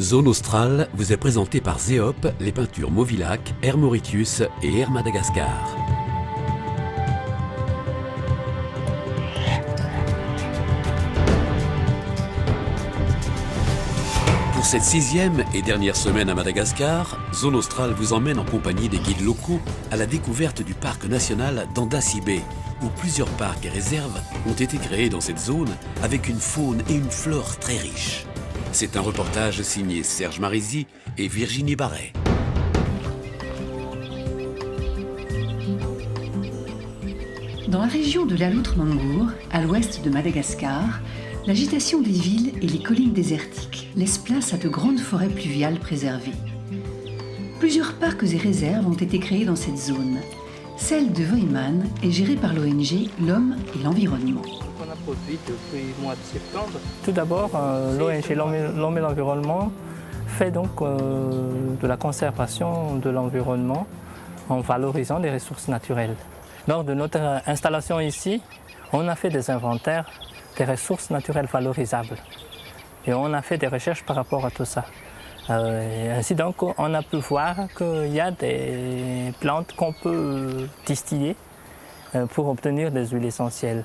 Zone Australe vous est présentée par Zéop, les peintures Mauvilac, Air Mauritius et Air Madagascar. Pour cette 6e et dernière semaine à Madagascar, Zone Australe vous emmène en compagnie des guides locaux à la découverte du parc national d'Andasibe, où plusieurs parcs et réserves ont été créés dans cette zone avec une faune et une flore très riches. C'est un reportage signé Serge Marizzi et Virginie Barret. Dans la région de l'Aloutre-Mangour, à l'ouest de Madagascar, l'agitation des villes et les collines désertiques laissent place à de grandes forêts pluviales préservées. Plusieurs parcs et réserves ont été créés dans cette zone. Celle de Voïman est gérée par l'ONG L'Homme et l'Environnement. On a produit depuis le mois de septembre. Tout d'abord, l'ONG L'Homme et l'Environnement fait donc de la conservation de l'environnement en valorisant les ressources naturelles. Lors de notre installation ici, on a fait des inventaires des ressources naturelles valorisables et on a fait des recherches par rapport à tout ça. Ainsi donc, on a pu voir qu'il y a des plantes qu'on peut distiller pour obtenir des huiles essentielles.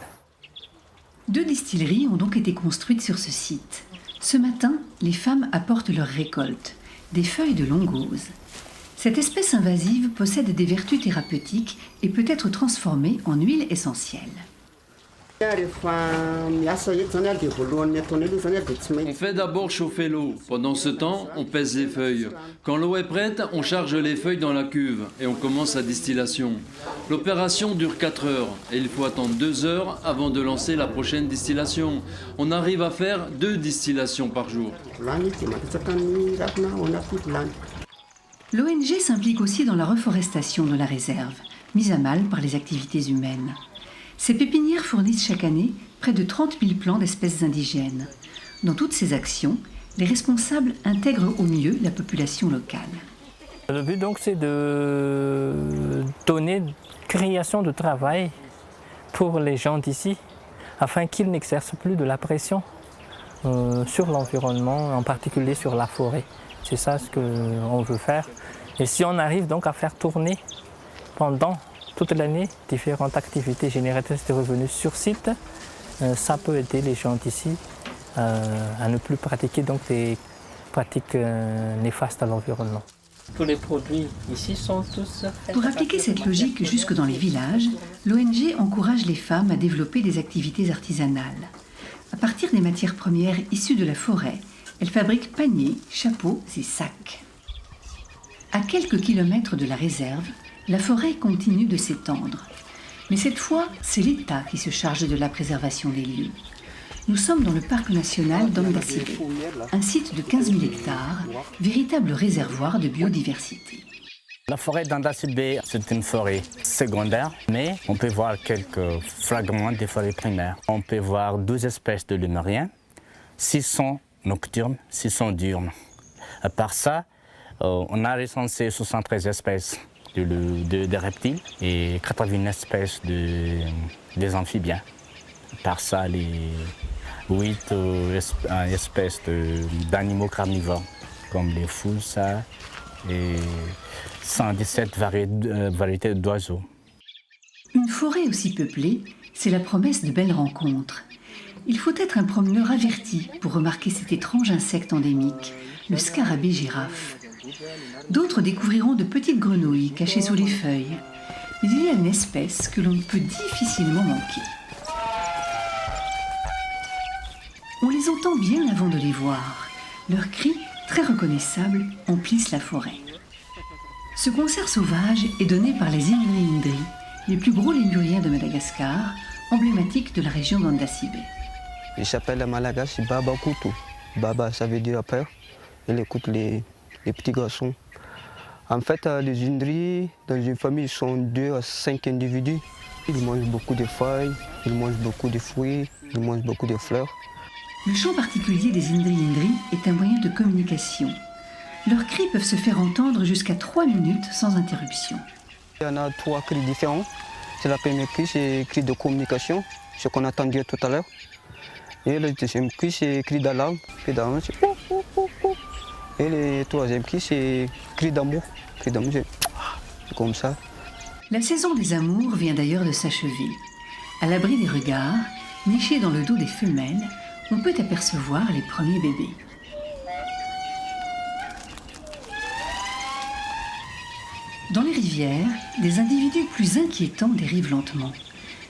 2 distilleries ont donc été construites sur ce site. Ce matin, les femmes apportent leur récolte, des feuilles de longose. Cette espèce invasive possède des vertus thérapeutiques et peut être transformée en huile essentielle. On fait d'abord chauffer l'eau. Pendant ce temps, on pèse les feuilles. Quand l'eau est prête, on charge les feuilles dans la cuve et on commence la distillation. L'opération dure 4 heures et il faut attendre 2 heures avant de lancer la prochaine distillation. On arrive à faire 2 distillations par jour. L'ONG s'implique aussi dans la reforestation de la réserve, mise à mal par les activités humaines. Ces pépinières fournissent chaque année près de 30 000 plants d'espèces indigènes. Dans toutes ces actions, les responsables intègrent au mieux la population locale. Le but donc c'est de donner création de travail pour les gens d'ici afin qu'ils n'exercent plus de la pression sur l'environnement, en particulier sur la forêt. C'est ça ce qu'on veut faire. Et si on arrive donc à faire tourner pendant toute l'année différentes activités génératrices de revenus sur site, ça peut aider les gens d'ici à ne plus pratiquer donc des pratiques néfastes à l'environnement. Tous les produits ici sont tous faits. Pour appliquer cette logique jusque dans les villages, l'ONG encourage les femmes à développer des activités artisanales. À partir des matières premières issues de la forêt, elles fabriquent paniers, chapeaux et sacs. À quelques kilomètres de la réserve, la forêt continue de s'étendre. Mais cette fois, c'est l'État qui se charge de la préservation des lieux. Nous sommes dans le parc national d'Andasibe, un site de 15 000 hectares, véritable réservoir de biodiversité. La forêt d'Andasibe, c'est une forêt secondaire, mais on peut voir quelques fragments des forêts primaires. On peut voir 12 espèces de lémuriens, 600 nocturnes, 600 diurnes. À part ça, on a recensé 73 espèces de reptiles et 80 espèces des amphibiens. Par ça, les 8 espèces d'animaux carnivores, comme les foussas et 117 variétés d'oiseaux. Une forêt aussi peuplée, c'est la promesse de belles rencontres. Il faut être un promeneur averti pour remarquer cet étrange insecte endémique, le scarabée girafe. D'autres découvriront de petites grenouilles cachées sous les feuilles. Mais il y a une espèce que l'on ne peut difficilement manquer. On les entend bien avant de les voir. Leurs cris, très reconnaissables, emplissent la forêt. Ce concert sauvage est donné par les Indri, les plus gros lémuriens de Madagascar, emblématiques de la région d'Andasibe. Il s'appelle à Malagasy Baba Koutou. Baba, ça veut dire peur. Il écoute les petits garçons. En fait, les Indri, dans une famille, sont 2 à 5 individus. Ils mangent beaucoup de feuilles, ils mangent beaucoup de fruits, ils mangent beaucoup de fleurs. Le chant particulier des Indri est un moyen de communication. Leurs cris peuvent se faire entendre jusqu'à 3 minutes sans interruption. Il y en a 3 cris différents. C'est la première cri, c'est le cri de communication, ce qu'on a entendu tout à l'heure. Et le deuxième cri, c'est le cri d'alarme. C'est Et le troisième cri, c'est cri d'amour. Cri d'amour, c'est comme ça. La saison des amours vient d'ailleurs de s'achever. À l'abri des regards, nichés dans le dos des femelles, on peut apercevoir les premiers bébés. Dans les rivières, des individus plus inquiétants dérivent lentement.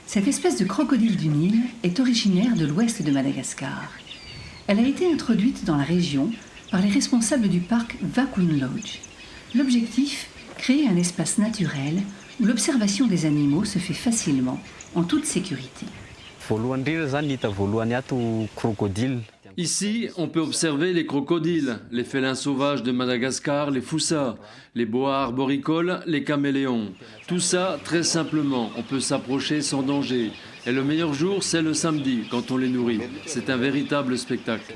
Cette espèce de crocodile du Nil est originaire de l'ouest de Madagascar. Elle a été introduite dans la région par les responsables du parc Vakun Lodge. L'objectif, créer un espace naturel où l'observation des animaux se fait facilement, en toute sécurité. Ici, on peut observer les crocodiles, les félins sauvages de Madagascar, les foussas, les boas arboricoles, les caméléons. Tout ça, très simplement, on peut s'approcher sans danger. Et le meilleur jour, c'est le samedi, quand on les nourrit. C'est un véritable spectacle.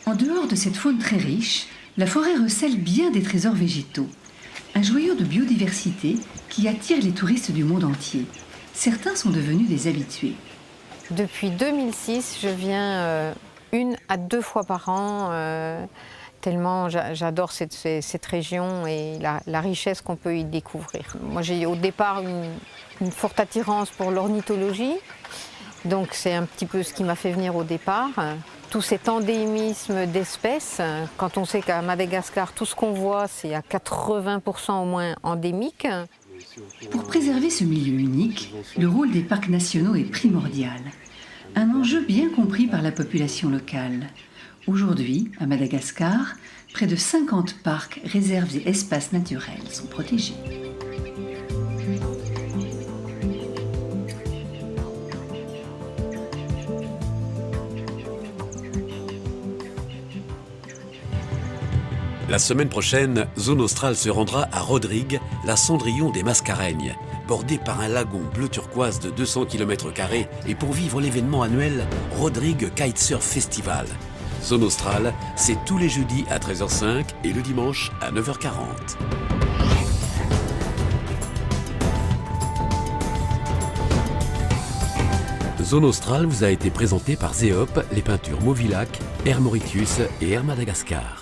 En dehors de cette faune très riche, la forêt recèle bien des trésors végétaux. Un joyau de biodiversité qui attire les touristes du monde entier. Certains sont devenus des habitués. Depuis 2006, je viens 1 à 2 fois par an, tellement j'adore cette région et la richesse qu'on peut y découvrir. Moi, j'ai au départ une forte attirance pour l'ornithologie, donc c'est un petit peu ce qui m'a fait venir au départ. Tout cet endémisme d'espèces, quand on sait qu'à Madagascar, tout ce qu'on voit, c'est à 80% au moins endémique. Pour préserver ce milieu unique, le rôle des parcs nationaux est primordial. Un enjeu bien compris par la population locale. Aujourd'hui, à Madagascar, près de 50 parcs, réserves et espaces naturels sont protégés. La semaine prochaine, Zone Australe se rendra à Rodrigue, la cendrillon des Mascareignes, bordée par un lagon bleu turquoise de 200 km² et pour vivre l'événement annuel Rodrigue Kitesurf Festival. Zone Australe, c'est tous les jeudis à 13h05 et le dimanche à 9h40. Zone Australe vous a été présentée par Zeop, les peintures Movilac, Air Mauritius et Air Madagascar.